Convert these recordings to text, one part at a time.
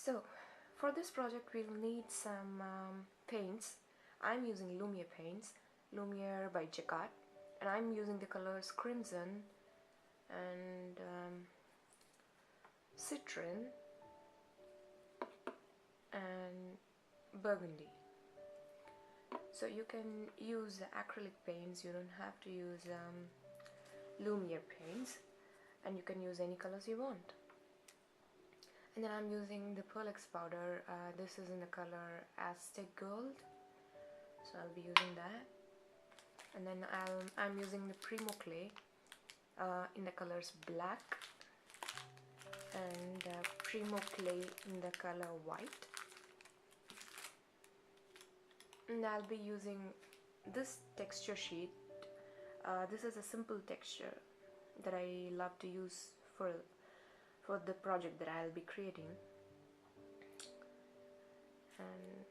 So for this project we'll need some paints. I'm using Lumia paints, Lumia by Jacquard, and I'm using the colors Crimson and Citron and Burgundy. So you can use acrylic paints, you don't have to use Lumia paints, and you can use any colors you want. And then I'm using the Pearlex powder. This is in the color Aztec Gold, so I'll be using that. And then I'm using the Primo clay in the colors black and Primo clay in the color white. And I'll be using this texture sheet. This is a simple texture that I love to use for the project that I'll be creating. And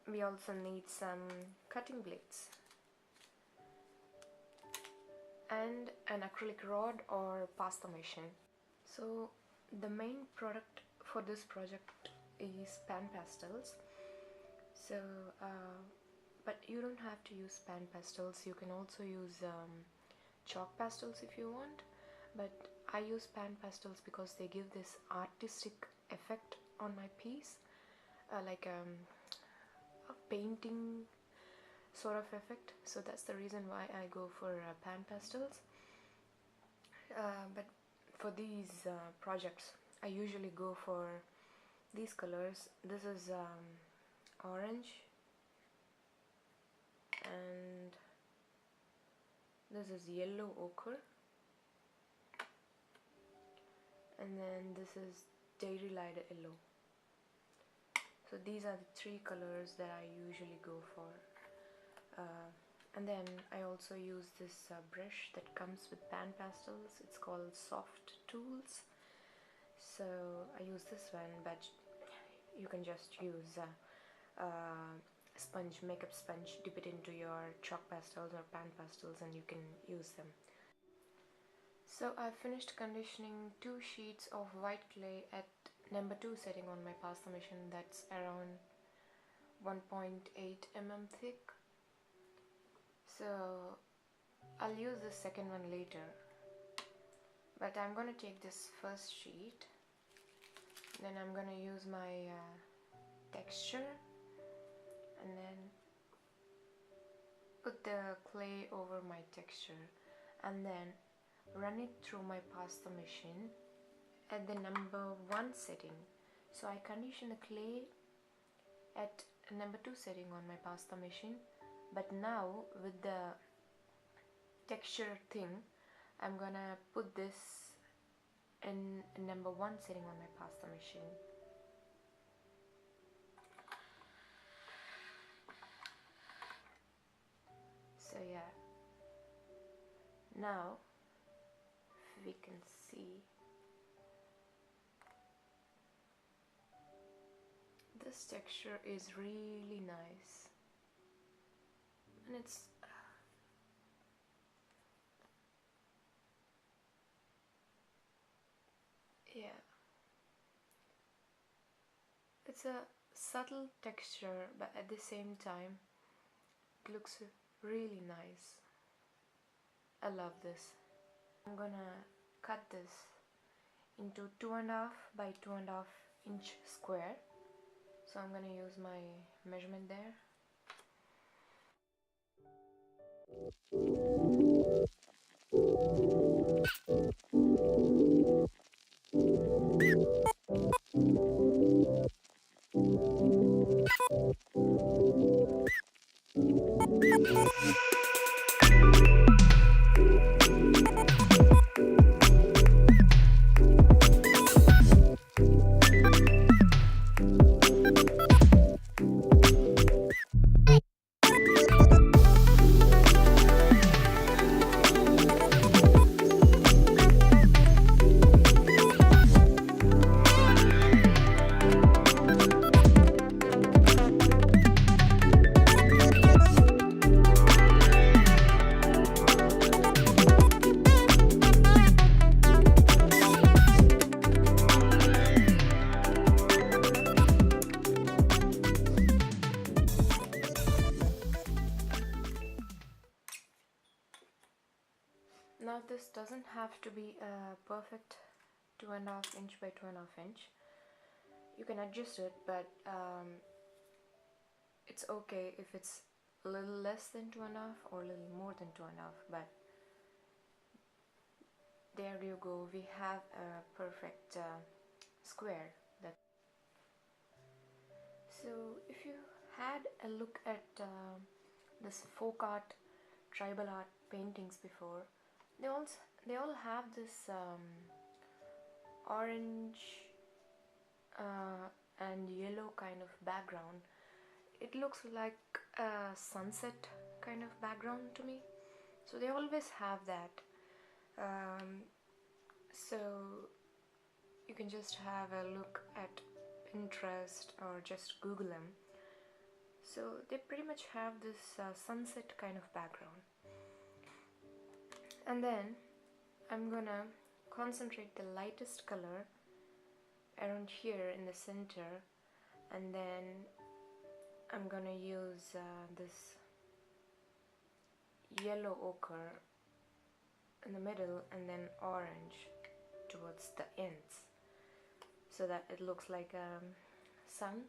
we also need some cutting blades and an acrylic rod or pasta machine. So the main product for this project is pan pastels. So but you don't have to use pan pastels, you can also use chalk pastels if you want, but I use pan pastels because they give this artistic effect on my piece, like a painting sort of effect. So that's the reason why I go for pan pastels. But for these projects I usually go for these colors. This is orange and this is yellow ochre, and then this is dairy light yellow. So these are the three colors that I usually go for. And then I also use this brush that comes with pan pastels. It's called Soft Tools. So I use this one, but you can just use sponge, makeup sponge, dip it into your chalk pastels or pan pastels and you can use them. So I've finished conditioning 2 sheets of white clay at number 2 setting on my pasta machine. That's around 1.8 mm thick. So I'll use the second one later, but I'm gonna take this first sheet, then I'm gonna use my texture and then put the clay over my texture and then run it through my pasta machine at the number 1 setting. So I condition the clay at number 2 setting on my pasta machine, but now with the texture thing I'm gonna put this in number 1 setting on my pasta machine. So yeah, now if we can see, this texture is really nice, and it's yeah, it's a subtle texture, but at the same time it looks really nice. I love this. I'm gonna cut this into 2.5 by 2.5 inch square. So I'm gonna use my measurement there. doesn't have to be a perfect 2.5 inch by 2.5 inch. You can adjust it, but it's okay if it's a little less than 2.5 or a little more than 2.5. But there you go, we have a perfect square. So if you had a look at this folk art, tribal art paintings before, they all have this orange and yellow kind of background. It looks like a sunset kind of background to me. So they always have that. So you can just have a look at Pinterest or just Google them. So they pretty much have this sunset kind of background. And then I'm gonna concentrate the lightest color around here in the center, and then I'm gonna use this yellow ochre in the middle and then orange towards the ends, so that it looks like a sun.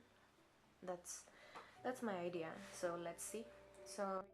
That's my idea. So let's see. So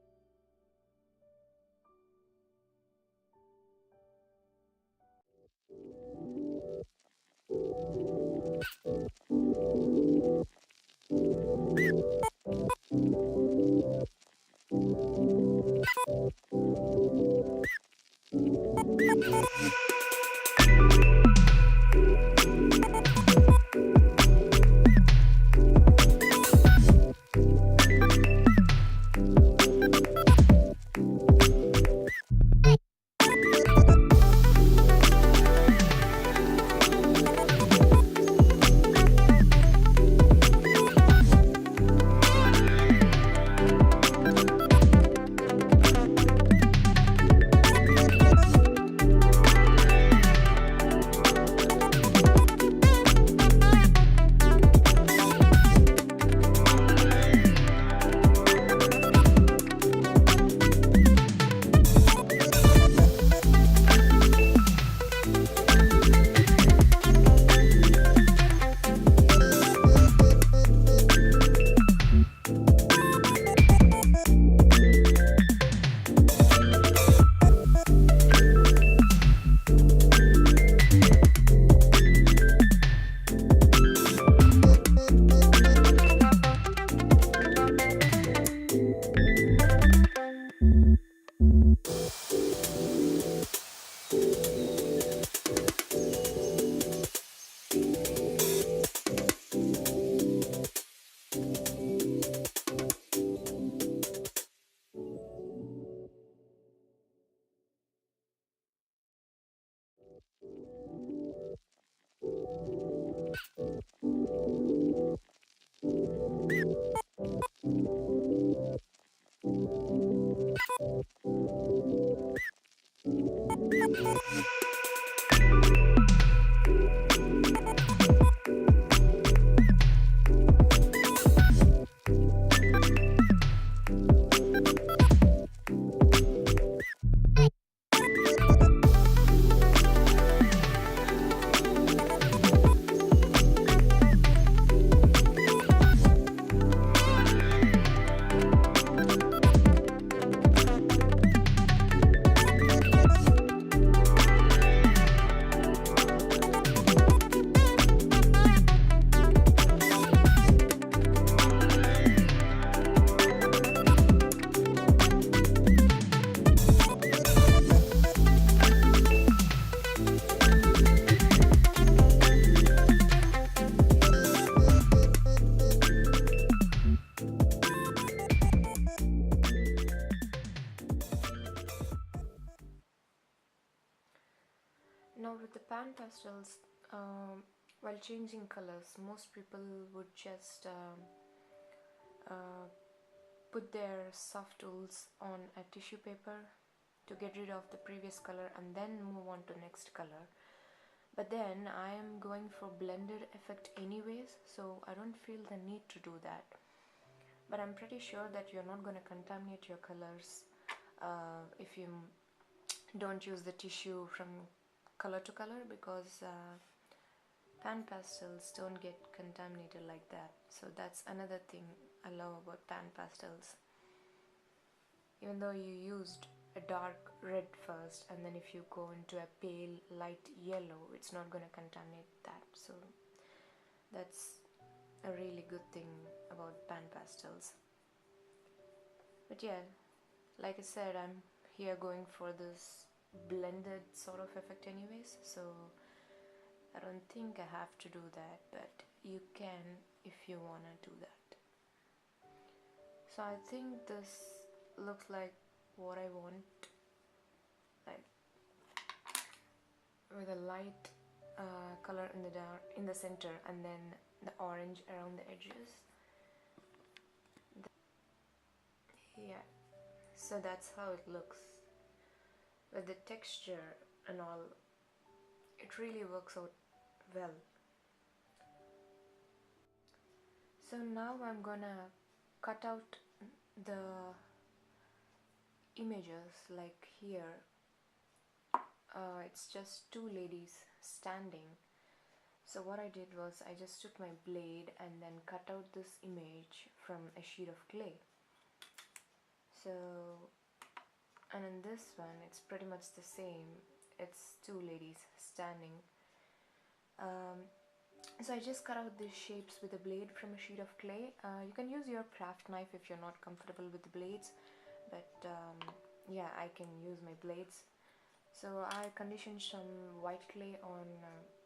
now with the pan pastels, while changing colors, most people would just put their soft tools on a tissue paper to get rid of the previous color and then move on to next color. But then I am going for blended effect anyways, so I don't feel the need to do that. But I'm pretty sure that you're not going to contaminate your colors if you don't use the tissue from color to color, because pan pastels don't get contaminated like that. So that's another thing I love about pan pastels. Even though you used a dark red first, and then if you go into a pale light yellow, it's not going to contaminate that. So that's a really good thing about pan pastels. But yeah, like I said, I'm here going for this blended sort of effect anyways, so I don't think I have to do that, but you can if you wanna do that. So I think this looks like what I want, like with a light color in the dark in the center, and then the orange around the edges. Yeah, so that's how it looks with the texture and all. It really works out well. So now I'm gonna cut out the images. Like here, it's just two ladies standing. So what I did was I just took my blade and then cut out this image from a sheet of clay. So, and in this one it's pretty much the same. It's two ladies standing. So I just cut out these shapes with a blade from a sheet of clay. You can use your craft knife if you're not comfortable with the blades, but yeah, I can use my blades. So I conditioned some white clay on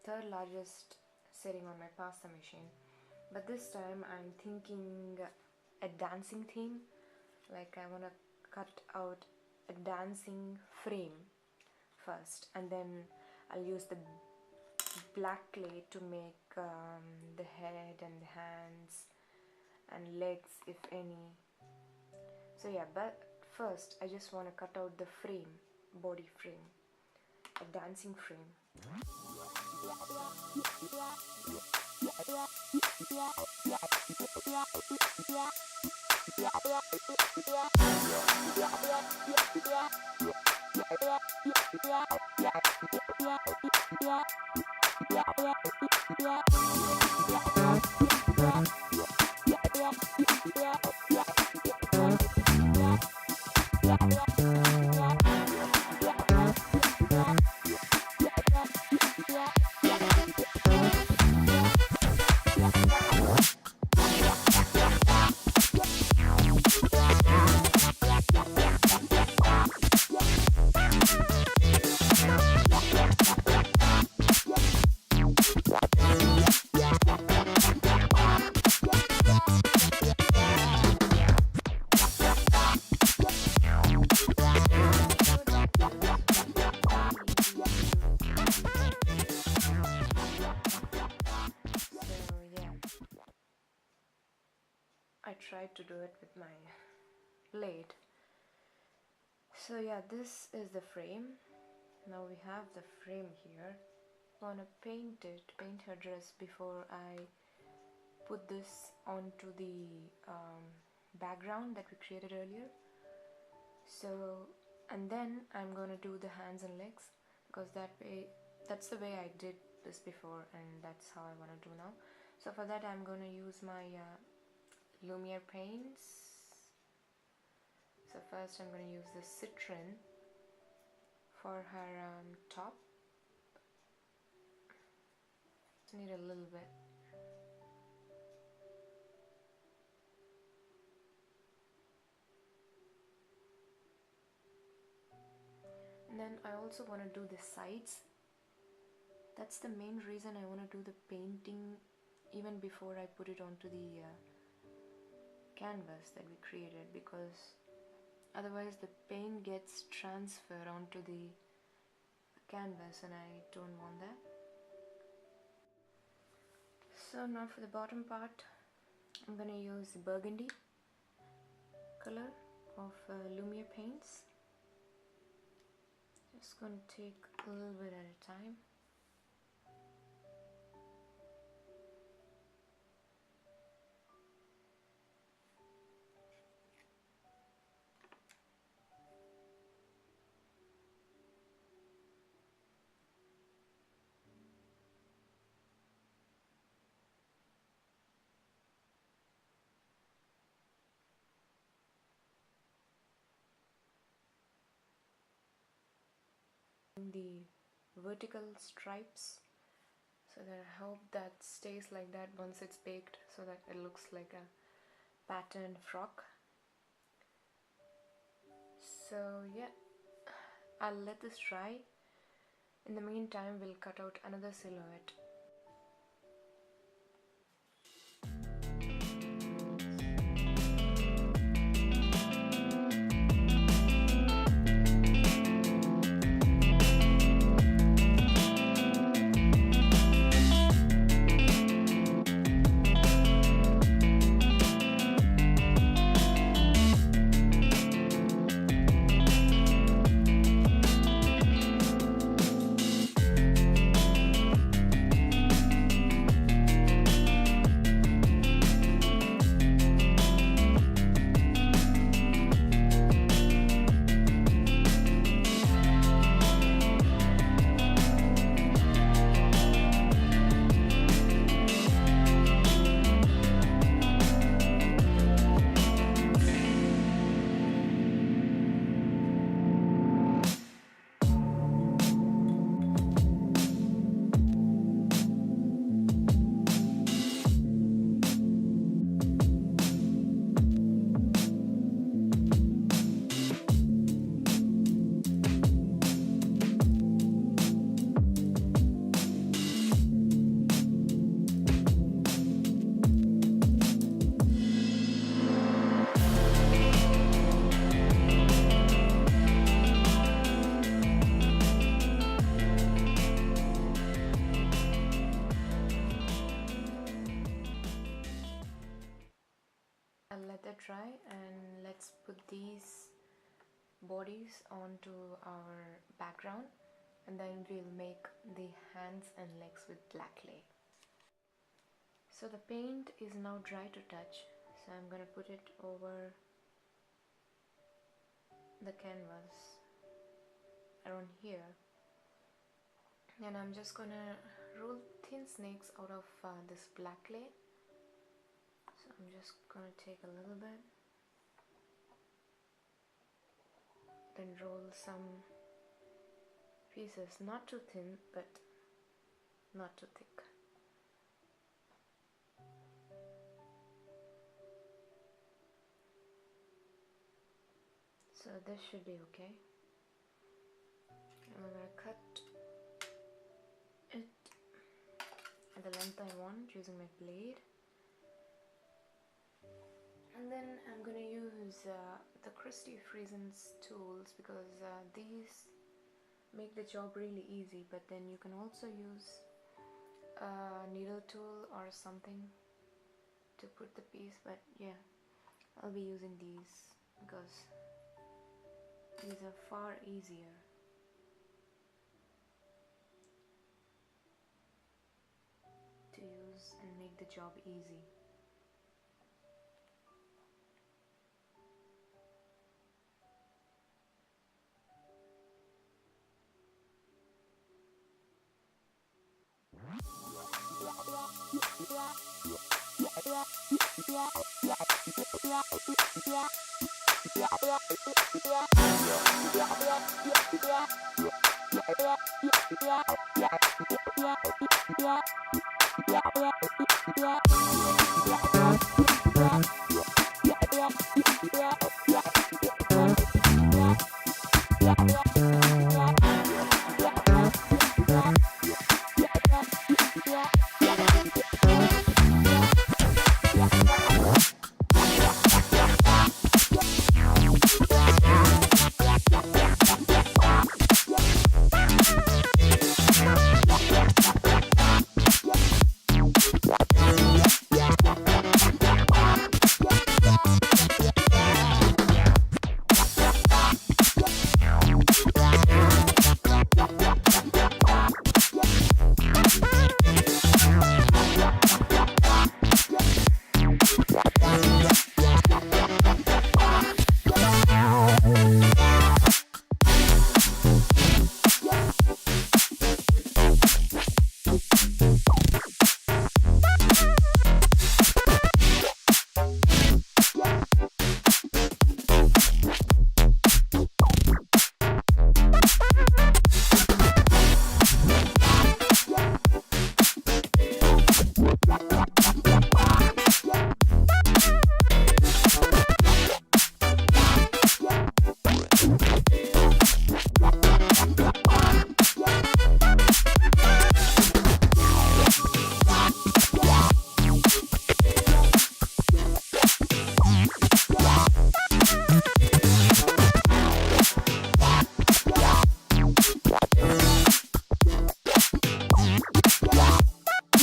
third largest setting on my pasta machine, but this time I'm thinking a dancing theme. Like I want to cut out a dancing frame first, and then I'll use the black clay to make the head and the hands and legs, if any. So yeah, but first I just want to cut out the frame, body frame, a dancing frame. I tried to do it with my blade. So yeah, this is the frame. Now we have the frame here. I want to paint her dress before I put this onto the background that we created earlier. So, and then I'm gonna do the hands and legs, because that's the way I did this before, and that's how I want to do now. So for that I'm gonna use my Lumiere paints. So first I'm going to use the citron for her top. Just need a little bit. And then I also want to do the sides. That's the main reason I want to do the painting even before I put it onto the canvas that we created, because otherwise the paint gets transferred onto the canvas and I don't want that. So now for the bottom part, I'm gonna use burgundy color of Lumiere paints. Just gonna take a little bit at a time. the vertical stripes, so that I hope that stays like that once it's baked, so that it looks like a patterned frock. So yeah, I'll let this dry. In the meantime, we'll cut out another silhouette. I'll let that dry, and let's put these bodies onto our background, and then we'll make the hands and legs with black clay. So the paint is now dry to touch, so I'm gonna put it over the canvas around here, and I'm just gonna roll thin snakes out of this black clay. So I'm just gonna take a little bit, then roll some pieces, not too thin but not too thick. So this should be okay. I'm gonna cut it at the length I want using my blade. And then I'm gonna use the Christy Friesens tools, because these make the job really easy, but then you can also use a needle tool or something to put the piece. But yeah, I'll be using these because these are far easier. To use and make the job easy.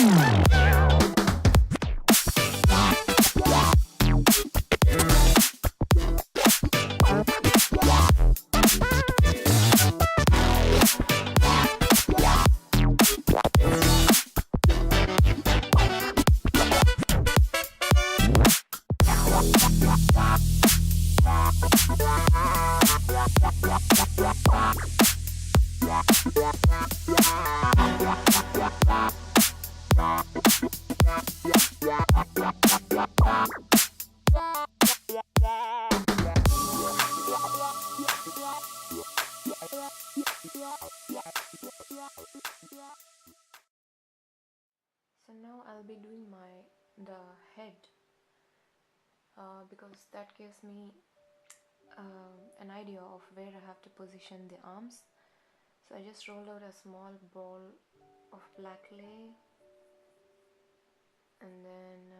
So now I'll be doing the head because that gives me an idea of where I have to position the arms. So I just rolled out a small ball of black clay and then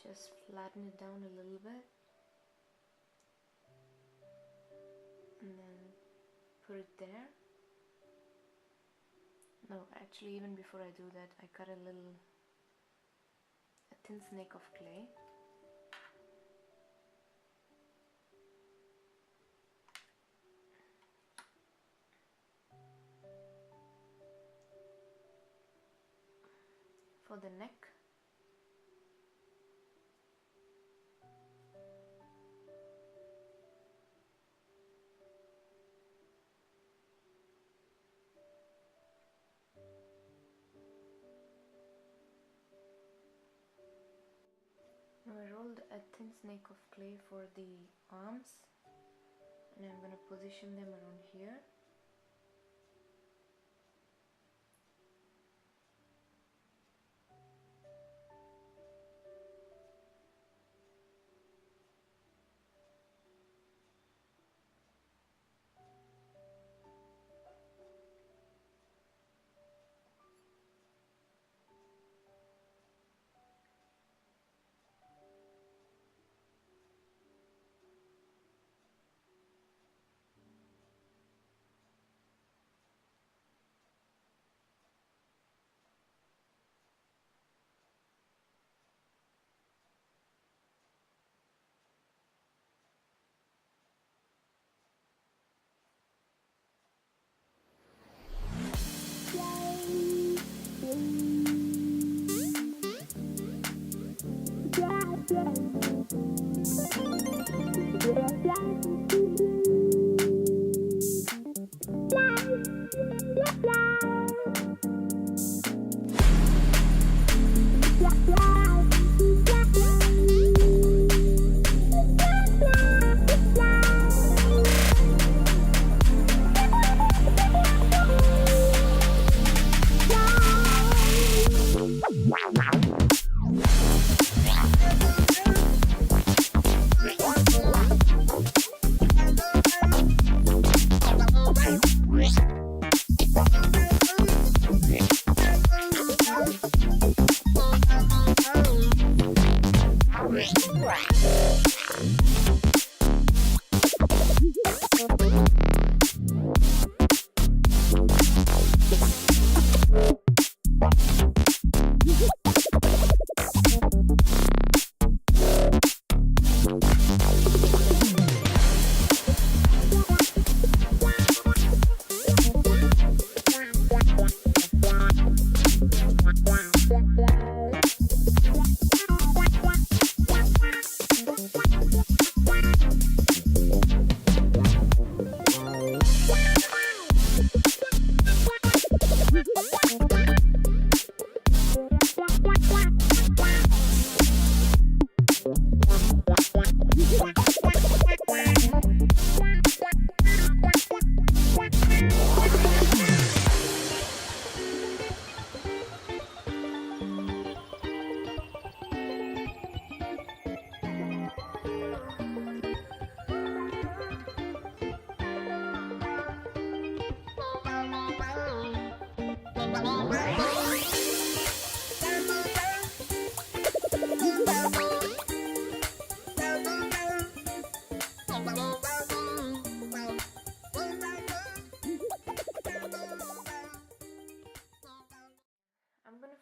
just flatten it down a little bit and then put it there. No, actually even before I do that, I cut a thin snake of clay. For the neck, now I rolled a thin snake of clay for the arms and I'm going to position them around here.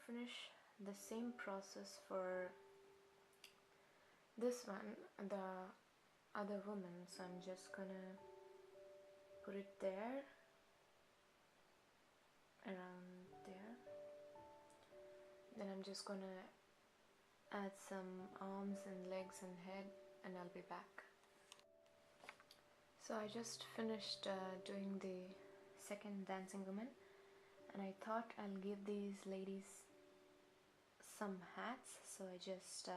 finish the same process for this one, the other woman. So I'm just gonna put it there, around there. Then I'm just gonna add some arms and legs and head, and I'll be back. So I just finished doing the second dancing woman, and I thought I'll give these ladies some hats. So I just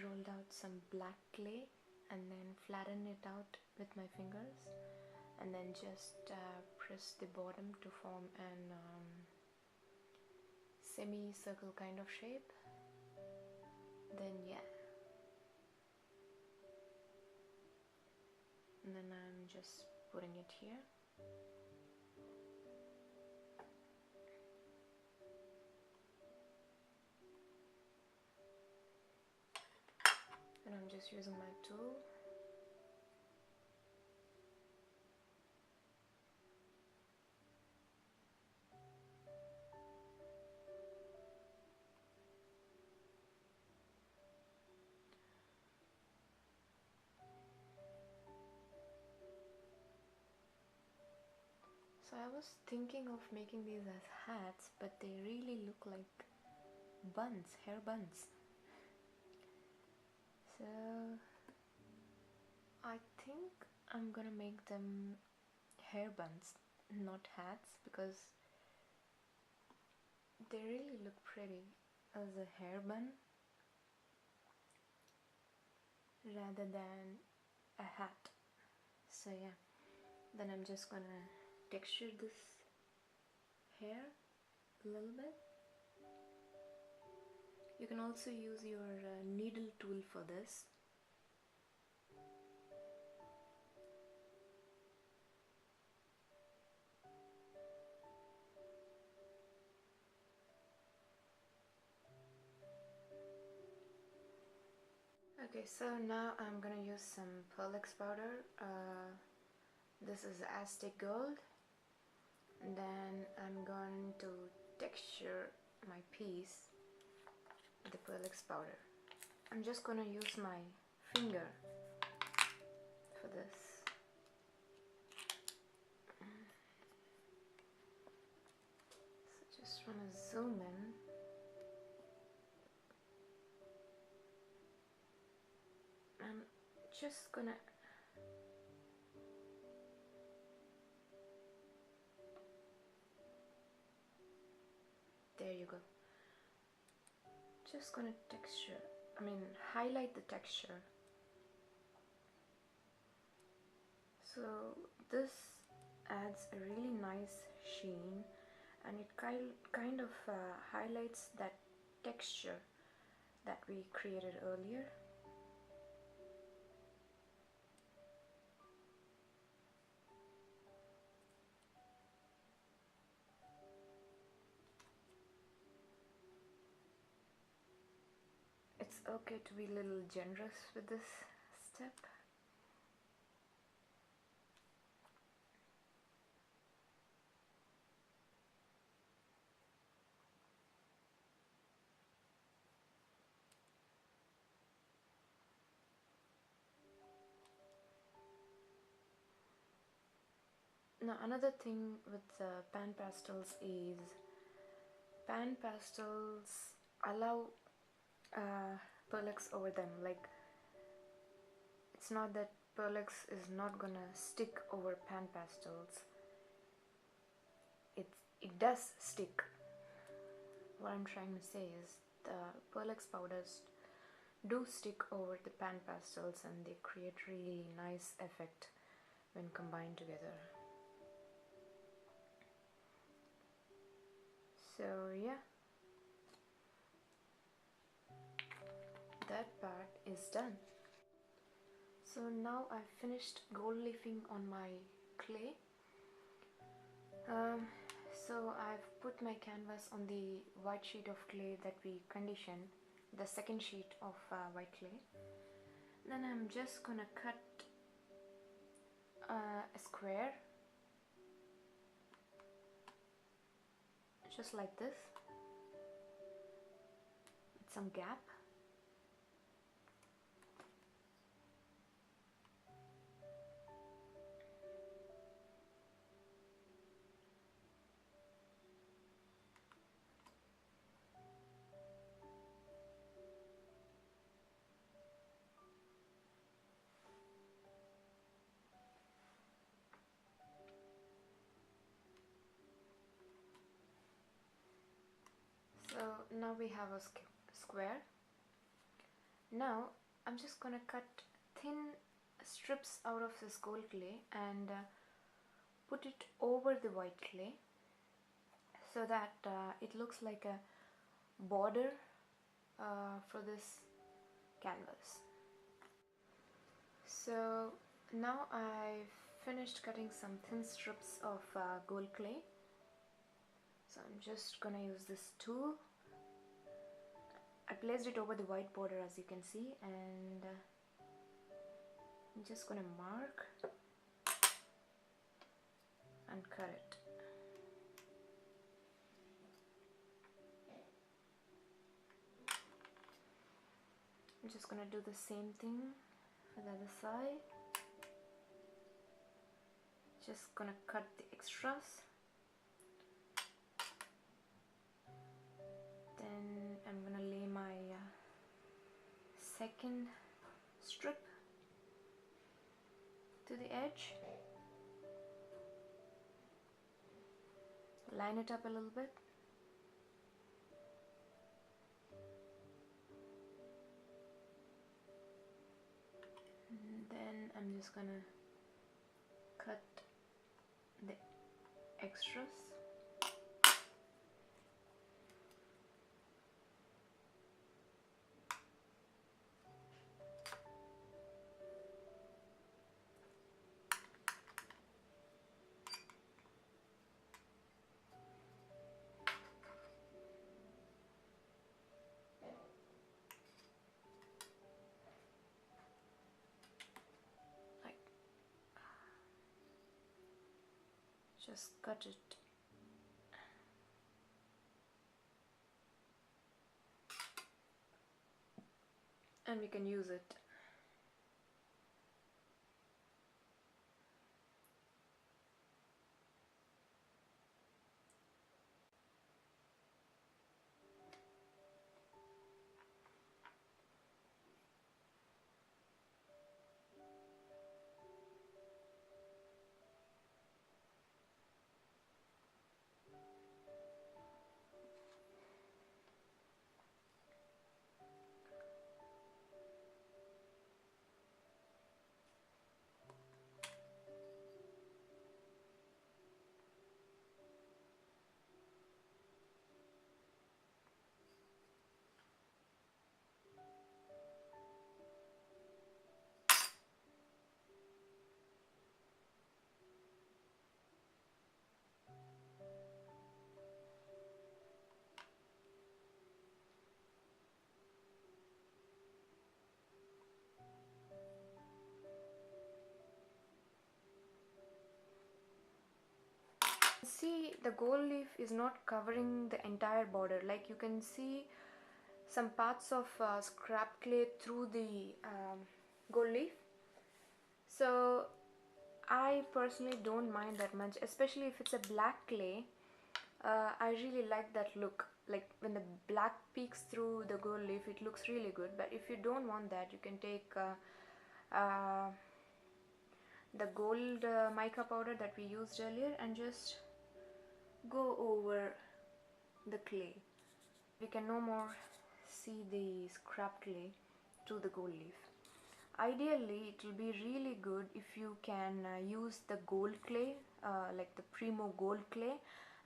rolled out some black clay and then flattened it out with my fingers, and then just press the bottom to form an semi-circle kind of shape. Then yeah, and then I'm just putting it here. And I'm just using my tool. So I was thinking of making these as hats, but they really look like buns, hair buns. So I think I'm gonna make them hair buns, not hats, because they really look pretty as a hair bun rather than a hat. So yeah, then I'm just gonna texture this hair a little bit. You can also use your needle tool for this. Okay, so now I'm gonna use some Pearlex powder. This is Aztec Gold. And then I'm going to texture my piece with the Pearlex powder. I'm just gonna use my finger for this. So just wanna zoom in. I'm just gonna there you go. Just gonna highlight the texture. So this adds a really nice sheen, and it kind of highlights that texture that we created earlier. It's okay to be a little generous with this step. Now another thing with pan pastels is pan pastels allow Pearlex over them. Like, it's not that Pearlex is not gonna stick over pan pastels. It does stick. What I'm trying to say is the Pearlex powders do stick over the pan pastels, and they create really nice effect when combined together. So yeah, that part is done. So now I've finished gold leafing on my clay. So I've put my canvas on the white sheet of clay that we conditioned, the second sheet of white clay. Then I'm just gonna cut a square just like this, with some gap. So now we have a square. Now I'm just gonna cut thin strips out of this gold clay and put it over the white clay so that it looks like a border for this canvas. So now I've finished cutting some thin strips of gold clay. So I'm just gonna use this tool. I placed it over the white border, as you can see, and I'm just gonna mark and cut it. I'm just gonna do the same thing for the other side. Just gonna cut the extras. Then I'm gonna lay my second strip to the edge. Line it up a little bit. And then I'm just gonna cut the extras. Just cut it. And we can use it. See, the gold leaf is not covering the entire border. Like you can see some parts of scrap clay through the gold leaf. So I personally don't mind that much, especially if it's a black clay. I really like that look. Like when the black peeks through the gold leaf, it looks really good. But if you don't want that, you can take the gold mica powder that we used earlier and just go over the clay. We can no more see the scrap clay through the gold leaf. Ideally, it will be really good if you can use the gold clay, like the Primo gold clay,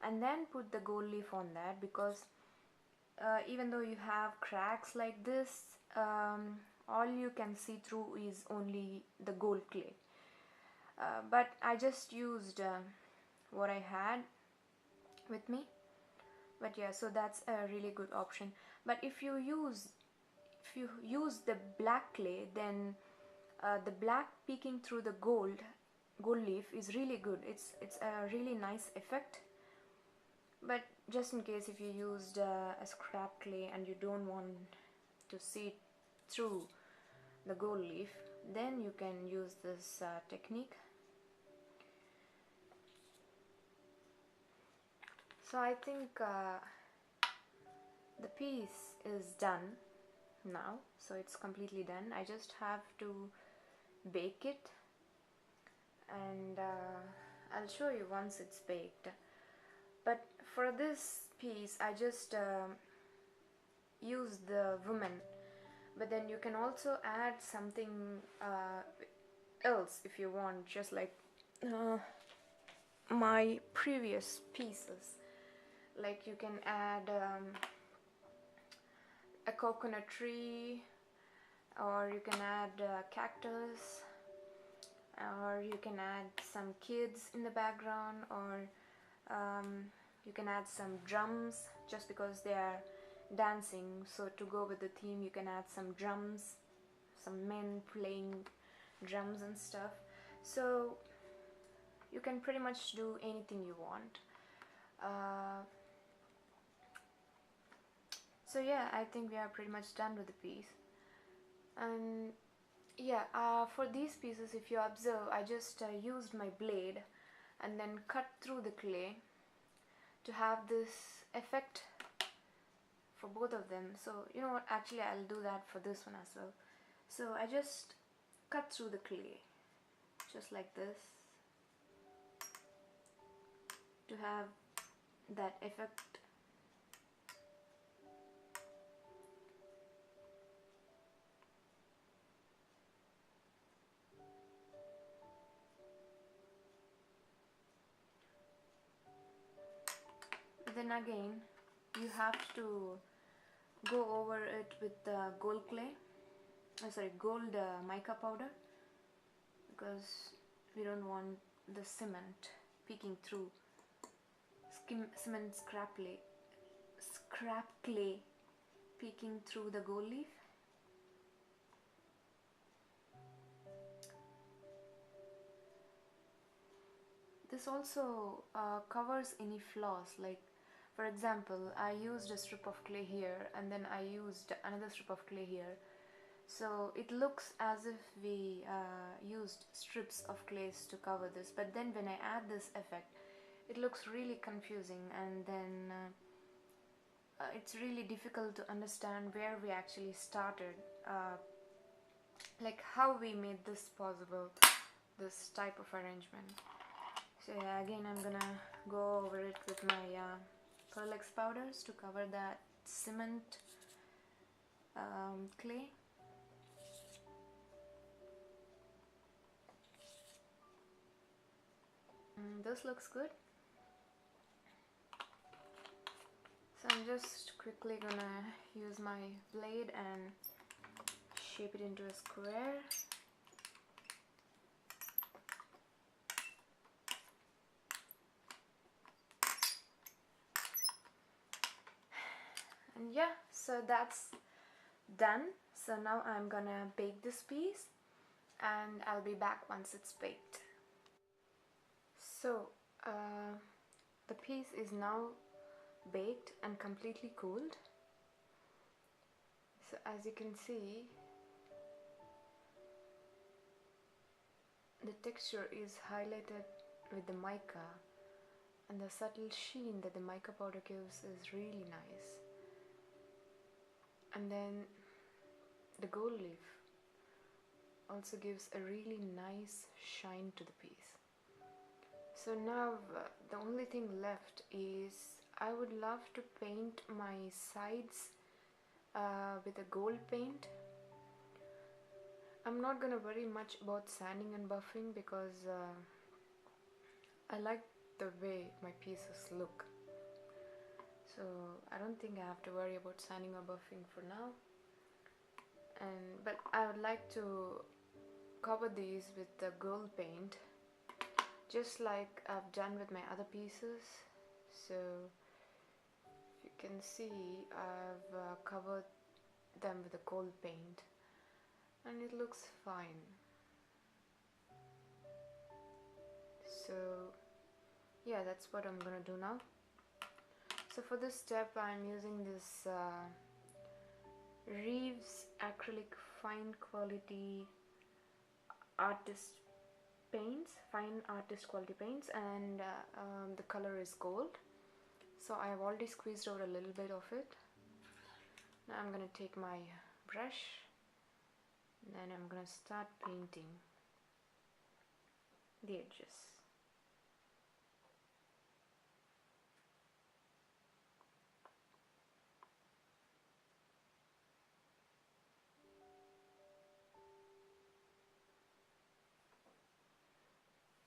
and then put the gold leaf on that, because even though you have cracks like this, all you can see through is only the gold clay. But I just used what I had with me. But yeah, so that's a really good option. But if you use the black clay, then the black peeking through the gold leaf is really good. It's a really nice effect. But just in case if you used a scrap clay and you don't want to see through the gold leaf, then you can use this technique. So I think the piece is done now, so it's completely done. I just have to bake it, and I'll show you once it's baked. But for this piece I just use the woman, but then you can also add something else if you want, just like my previous pieces. Like you can add a coconut tree, or you can add a cactus, or you can add some kids in the background, or you can add some drums just because they are dancing. So to go with the theme, you can add some drums, some men playing drums and stuff. So you can pretty much do anything you want. So yeah, I think we are pretty much done with the piece. And yeah, for these pieces, if you observe, I just used my blade and then cut through the clay to have this effect for both of them. So you know what, actually I'll do that for this one as well. So I just cut through the clay just like this to have that effect. Then again you have to go over it with gold clay, gold mica powder, because we don't want the cement peeking through, cement scrap clay peeking through the gold leaf. This also covers any flaws, like for example I used a strip of clay here and then I used another strip of clay here, so it looks as if we used strips of clays to cover this, but then when I add this effect it looks really confusing, and then it's really difficult to understand where we actually started, like how we made this possible, this type of arrangement. So yeah, again I'm gonna go over it with my Pearl X powders to cover that cement clay. This looks good. So I'm just quickly gonna use my blade and shape it into a square. And yeah, so that's done. So now I'm gonna bake this piece and I'll be back once it's baked. So the piece is now baked and completely cooled. So as you can see, the texture is highlighted with the mica, and the subtle sheen that the mica powder gives is really nice. And then the gold leaf also gives a really nice shine to the piece. So now the only thing left is I would love to paint my sides with a gold paint. I'm not gonna worry much about sanding and buffing because I like the way my pieces look. So I don't think I have to worry about sanding or buffing for now. But I would like to cover these with the gold paint, just like I've done with my other pieces. So you can see I've covered them with the gold paint and it looks fine. So yeah, that's what I'm gonna do now. So for this step I'm using this Reeves acrylic fine quality artist paints, fine artist quality paints, and the color is gold. So I have already squeezed out a little bit of it. Now I'm gonna take my brush and then I'm gonna start painting the edges.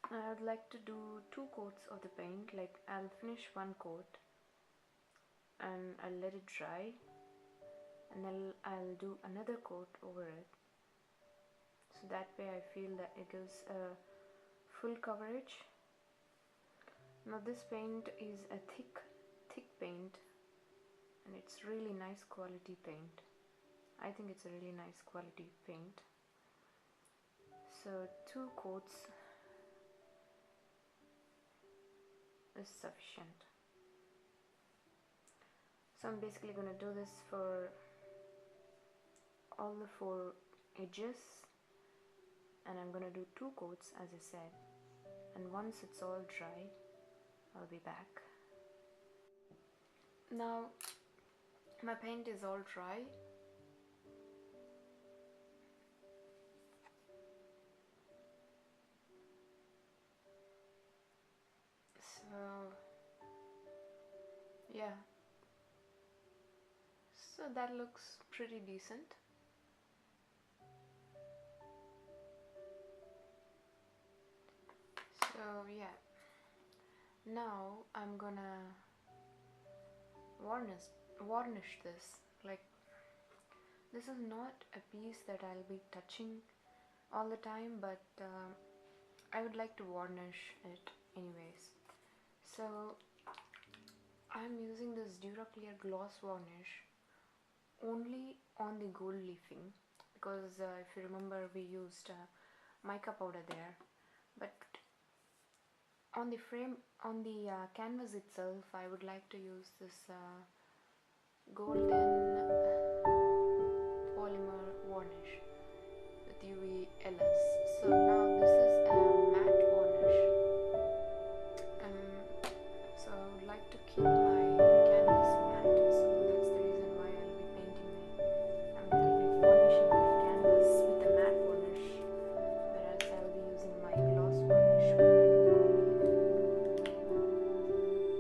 I would like to do 2 coats of the paint. Like I'll finish 1 coat and I'll let it dry, and then I'll do another coat over it. So that way I feel that it gives a full coverage. Now this paint is a thick paint, and it's really nice quality paint. I think it's a really nice quality paint. So 2 coats is sufficient. So I'm basically going to do this for all the 4 edges, and I'm going to do 2 coats as I said, and once it's all dry I'll be back. Now my paint is all dry. So yeah, so that looks pretty decent. So yeah, now I'm gonna varnish this. Like, this is not a piece that I'll be touching all the time, but I would like to varnish it anyways. So I'm using this Duraclear gloss varnish only on the gold leafing, because if you remember we used mica powder there, but on the frame, on the canvas itself, I would like to use this golden polymer varnish with UV LS. So now this is a matte varnish, so I would like to keep my canvas matte, so that's the reason why I'll be painting I'll be varnishing my canvas with a matte varnish, whereas I'll be using my gloss varnish only on the gold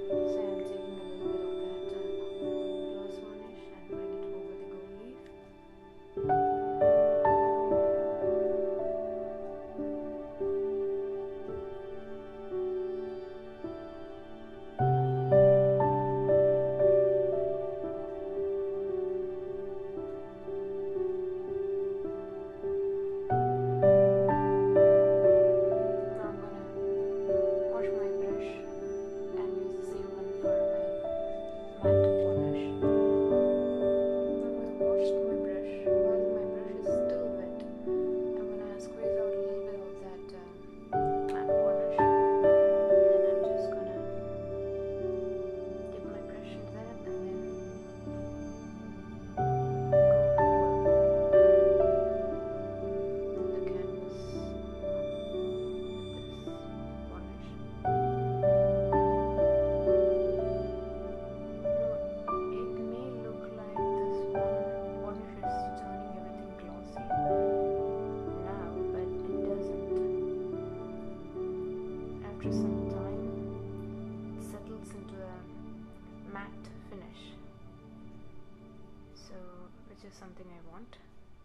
leaf. So I'm taking a little bit of that gloss varnish and bring it over the gold leaf. After some time, it settles into a matte finish, so which is something I want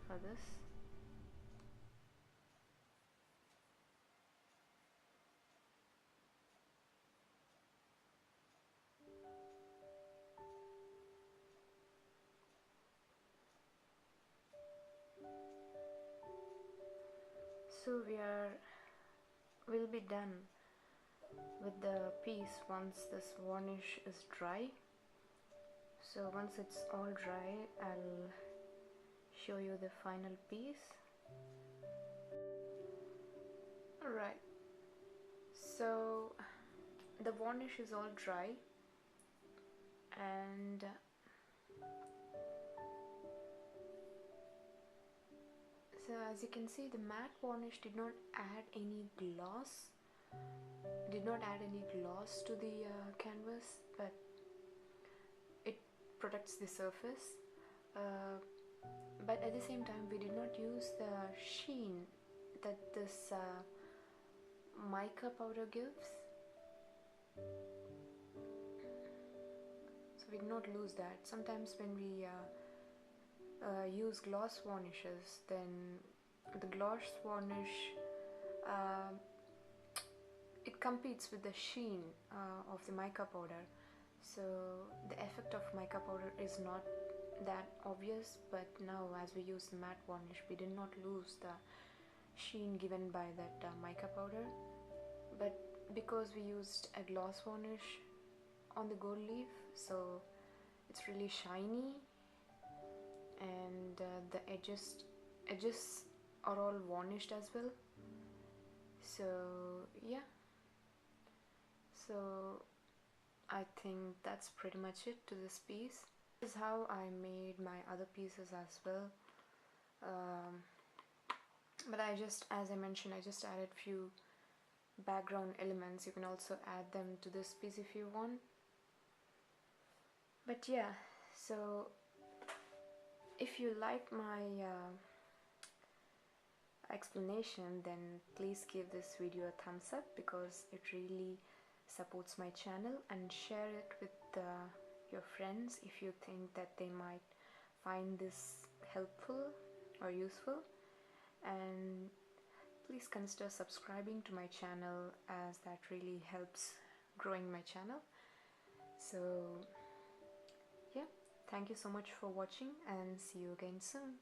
for this. So we'll be done with the piece once this varnish is dry. So once it's all dry, I'll show you the final piece. Alright, so the varnish is all dry, And so as you can see, the matte varnish did not add any gloss, to the canvas, but it protects the surface. But at the same time, we did not use the sheen that this mica powder gives, so we did not lose that. Sometimes when we use gloss varnishes, then the gloss varnish it competes with the sheen of the mica powder, so the effect of mica powder is not that obvious. But now, as we use the matte varnish, we did not lose the sheen given by that mica powder, but because we used a gloss varnish on the gold leaf, so it's really shiny, and the edges are all varnished as well. So yeah, so I think that's pretty much it to this piece. This is how I made my other pieces as well. But as I mentioned, I just added few background elements. You can also add them to this piece if you want. But yeah, so if you like my explanation, then please give this video a thumbs up, because it really supports my channel, and share it with your friends if you think that they might find this helpful or useful. And please consider subscribing to my channel, as that really helps growing my channel. So yeah, thank you so much for watching, and see you again soon.